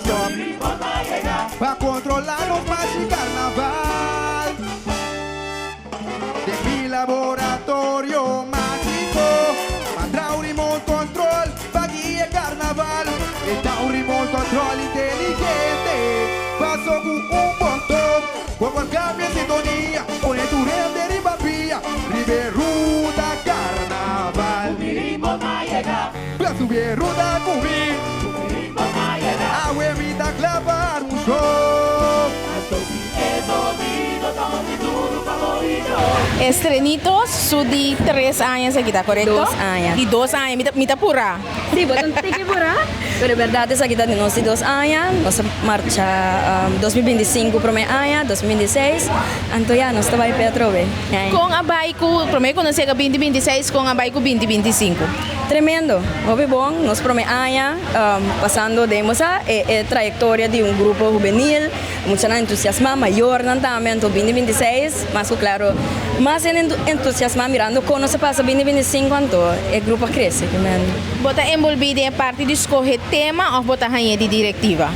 información para controlarnos más y carnaval. De mi laboratorio mágico mandrá un remote control para guiar carnaval. Está un remote control inteligente, paso con un botón, con cual cambio en sintonía, pone tu red de ribapía, Riberuda Carnaval. La subir ruda cubrir, a huevita clavar un show. Estrenitos, su di 3 años aquí, ¿está correcto? 2 años. Y 2 años, mita pura. Sí, botan tiki pura. Pero verdade essa aqui tá de nós de 2 anos, nossa marcha 2025 para meio ano, 2026. Então já nós vai para trove. Com a baico, primeiro quando chega 2026, com a baico 2025. Tremendo, houve bom, nós para meio ano, passando demos a trajetória de um grupo juvenil, muito entusiasmado, maior também, então 2026, mas claro, mais entusiasmado mirando como se passa 2025, então o grupo cresce. Bota envolvido em parte de escolher tema ou bota rainha de diretiva?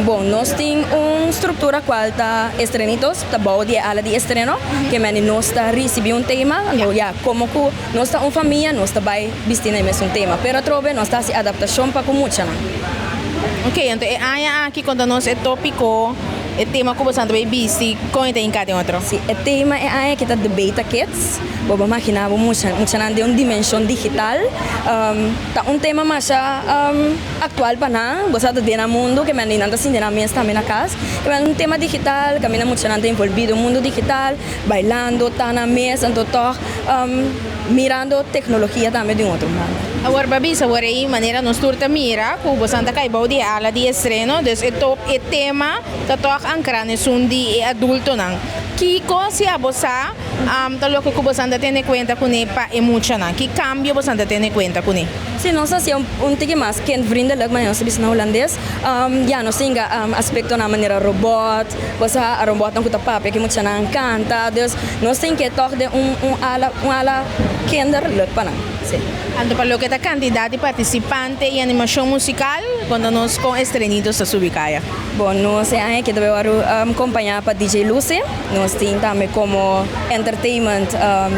Bom, nós temos uma estrutura qual está estrenitos, está boa de ala de estreno, que nós está recebendo um tema, então já como que nós está uma família, nós está vai vestir no mesmo tema, pero trove nós está se adaptação para com muita. Ok, então aqui quando nós é tópico, o tema que você vai vestir, como tem em cada outro? Sim, o tema é que está de beta kids, vou imaginar muito de uma dimensão digital, tá tema mais atual para nós, você está dentro do mundo que menina está sentindo na mesa também na casa, que é tema digital, que menina muito envolvido no mundo digital, bailando, tá na mesa, então mirando tecnologia também de outro mundo. Agora, Babi, agora aí maneira nós turta mira, que você está caindo de ala de estreno, então o tema tá toca ancrar nesse de adulto não. Que coisa a você, tá que você anda tendo conta com ele para emocionar? Que cambio você anda tendo conta com ele? Sim, nós assim tique mais que vriendelijk, mas nós sabemos na holandês, já nós temos aspecto na maneira robot, você a robot não custa papel que muito não encanta, dus nós temos que tocar ala kinderlijk para nós. Ando para lo que está candidata e participante em animação musical quando nós com estrenitos a Subicaya. Bom, nós é que devemos acompanhar para DJ Lucy, nós temos também como entertainment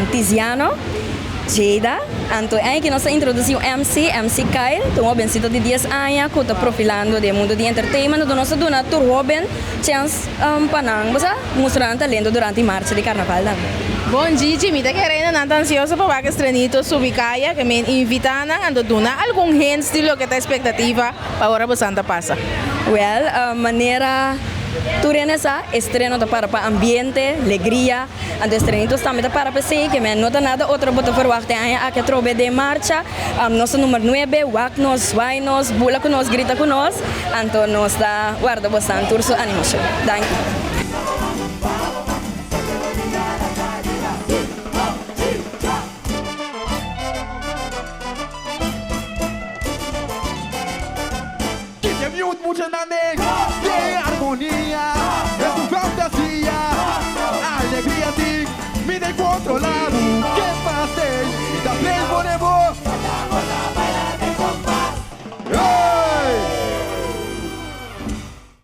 Tiziano, Jada, então é que nós introduzimos MC Kyle, então o vencido de 10 anos, que está profilando do mundo de entertainment, então nós damos tour Robin chance para nós mostrar talento durante a marcha de carnaval. Bom dia, me está querendo, não ansioso para que estrenitos Subicaya, que me invitam a dar algum hint de lo que está expectativa para agora você anda passa. Well, maneira Turenesa, estreno para ambiente, alegria, and estrenitos também para si, que não tem nada outro para verwachten a que trobe de marcha, nosso número 9, wak-nos, wai-nos, bula com nós, grita com nós, então nós da guarda bastante turso animação. Danke. Mucho nane.